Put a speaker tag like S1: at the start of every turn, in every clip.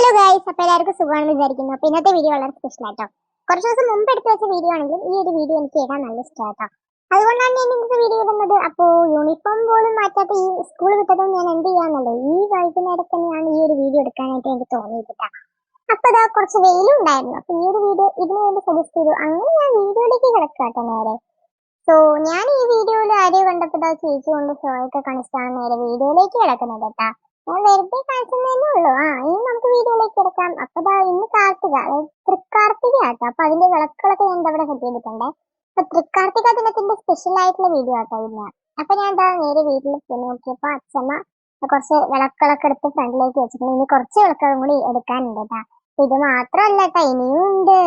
S1: Hello guys, അപ്പോൾ എല്ലാവർക്കും സുഖമാണെന്ന് വിചാരിക്കുന്നു. അപ്പോൾ ഇന്നത്തെ വീഡിയോ വളരെ സ്പെഷ്യൽ ആട്ടോ. കുറച്ച് ദിവസം മുമ്പ് എടുത്ത് വെച്ച വീഡിയോ ആണെങ്കിലും ഈ ഒരു വീഡിയോ എനിക്ക് ഇടാൻ നല്ല ഇഷ്ടമാട്ടോ. അതുകൊണ്ടാണ് ഞാൻ ഇന്നത്തെ വീഡിയോ ഇടുന്നത്. അപ്പോൾ യൂണിഫോം പോലും മാറ്റാത്ത ഈ സ്കൂൾ വിട്ടതും ഞാൻ എന്ത് ചെയ്യാന്നുള്ളത് ഈ വൈകുന്നേരം തന്നെയാണ് ഈ ഒരു വീഡിയോ എടുക്കാനായിട്ട് എനിക്ക് തോന്നിയിട്ടാ. അപ്പോൾ ഇതാ കുറച്ച് വെയിലും ഉണ്ടായിരുന്നു. അപ്പോൾ ഈ ഒരു വീഡിയോ ഇതിനു വേണ്ടി സജസ്റ്റ് ചെയ്തു. അങ്ങനെ ഞാൻ വീഡിയോയിലേക്ക് കിടക്കാട്ടോ നേരെ. സോ ഞാൻ ഈ വീഡിയോയിൽ ആരെയോ കണ്ടപ്പോൾ ചേച്ചി കൊണ്ട് ഷോ ഒക്കെ കാണിച്ചിട്ടാണ് നേരെ വീഡിയോയിലേക്ക് കിടക്കുന്നത് കേട്ടാ. ഞാൻ വെറുതെ കാണിച്ചതേ ഉള്ളൂ. ഇനി നമുക്ക് വീഡിയോയിലേക്ക് എടുക്കാം. അപ്പൊ ഇന്ന് കാർത്തിക, അതായത് തൃക്കാർത്തിക ആട്ടോ. അപ്പൊ അതിന്റെ വിളക്കുകളൊക്കെ ഞാൻ ഇവിടെ സെറ്റ് ചെയ്തിട്ടുണ്ട്. അപ്പൊ തൃക്കാർത്തിക ദിനത്തിന്റെ സ്പെഷ്യൽ ആയിട്ടുള്ള വീഡിയോ ആട്ടോ ഇന്ന്. അപ്പൊ ഞാൻ നേരെ വീട്ടിൽ നോക്കിയപ്പോ അച്ഛമ്മ കുറച്ച് വിളക്കുകളൊക്കെ എടുത്ത് ഫ്രണ്ടിലേക്ക് വെച്ചിട്ടുണ്ട്. ഇനി കുറച്ച് വിളക്കുകളും കൂടി എടുക്കാനുണ്ട് കേട്ടാ. ഇത് മാത്രമല്ല കേട്ടാ, ഇനിയും ഉണ്ട്.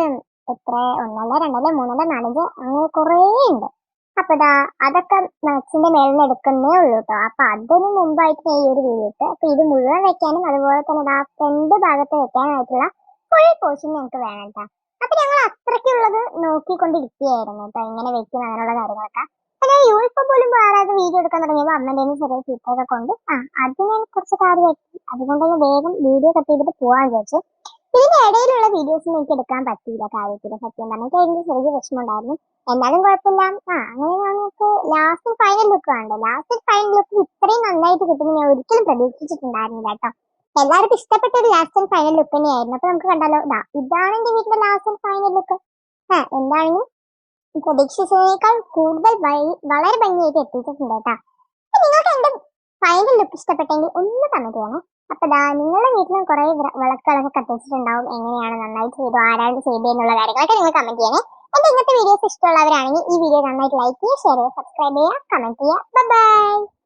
S1: എത്ര, ഒന്നല്ല രണ്ടല്ല മൂന്നല്ല നാലഞ്ച്, അങ്ങനെ കുറേ ഉണ്ട്. അപ്പൊ അതൊക്കെ അച്ഛന്റെ മേളിൽ എടുക്കുന്നേ ഉള്ളൂ കേട്ടോ. അപ്പൊ അതിന് മുമ്പായിട്ട് ഞാൻ ഈ ഒരു വീഡിയോ ഇട്ട്. അപ്പൊ ഇത് മുഴുവൻ വെക്കാനും അതുപോലെ തന്നെ ഫ്രണ്ട് ഭാഗത്ത് വെക്കാനായിട്ടുള്ള ഫുൾ പോർഷൻ ഞങ്ങൾക്ക് വേണം കേട്ടോ. അപ്പൊ ഞങ്ങൾ അത്രയ്ക്കുള്ളത് നോക്കിക്കൊണ്ടിരിക്കുകയായിരുന്നു കേട്ടോ, ഇങ്ങനെ വെക്കും അങ്ങനെയുള്ള കാര്യങ്ങളൊക്കെ. അപ്പൊ ഞാൻ യൂണിഫോം പോലും വേറാതെ വീഡിയോ എടുക്കാൻ തുടങ്ങിയപ്പോൾ അമ്മന്റെ ചെറിയ ചീത്തയൊക്കെ കൊണ്ട് അതിനെ കുറച്ച് കാര്യമാക്കി. അതുകൊണ്ട് ഞാൻ വേഗം വീഡിയോ കട്ട് ചെയ്തിട്ട് പോവാൻ വിചാരിച്ചു. ഇതിന്റെ ഇടയിലുള്ള വീഡിയോസ് എനിക്ക് എടുക്കാൻ പറ്റിയില്ല കാര്യത്തിൽ. സത്യം പറഞ്ഞിട്ട് എനിക്ക് ചെറിയ വിഷമം ഉണ്ടായിരുന്നു. എന്നാലും കുഴപ്പമില്ല. അങ്ങനെ നമുക്ക് ലാസ്റ്റ് ഫൈനൽ ലുക്ക് കാണണ്ടേ. ലാസ്റ്റ് ഫൈനൽ ലുക്ക് ഇത്രയും നന്നായിട്ട് കിട്ടുമെന്ന് ഞാൻ ഒരിക്കലും പ്രതീക്ഷിച്ചിട്ടുണ്ടായിരുന്നില്ല കേട്ടോ. എല്ലാവർക്കും ഇഷ്ടപ്പെട്ട ഒരു ലാസ്റ്റ് ആൻഡ് ഫൈനൽ ലുക്ക് തന്നെയായിരുന്നു. അപ്പൊ നമുക്ക് കണ്ടാലോ. ഇതാണ് എന്റെ വീട്ടിലെ ലാസ്റ്റ് ആൻഡ് ഫൈനൽ ലുക്ക്. എന്താണെങ്കിലും പ്രതീക്ഷിച്ചതിനേക്കാൾ കൂടുതൽ വളരെ ഭംഗിയായിട്ട് എത്തിച്ചിട്ടുണ്ട് കേട്ടോ. അപ്പൊ നിങ്ങൾക്ക് എന്റെ ഫൈനൽ ലുക്ക് ഇഷ്ടപ്പെട്ടെങ്കിൽ ഒന്ന് കമന്റ് ചെയ്യണേ. അപ്പൊ നിങ്ങളുടെ വീട്ടിലും കുറെ വിളക്കുകളൊക്കെ കത്തിച്ചിട്ടുണ്ടാവും. എങ്ങനെയാണ് നന്നായിട്ട് ചെയ്തു, ആരാണ് ചെയ്തതെന്നുള്ള കാര്യങ്ങളൊക്കെ നിങ്ങൾ കമന്റ് ചെയ്യണേ. എന്റെ ഇന്നത്തെ വീഡിയോസ് ഇഷ്ടമുള്ളവരാണെങ്കിൽ ഈ വീഡിയോ നന്നായിട്ട് ലൈക്ക് ചെയ്യുക, ഷെയർ ചെയ്യുക, സബ്സ്ക്രൈബ് ചെയ്യുക, കമന്റ് ചെയ്യുക. ബൈ.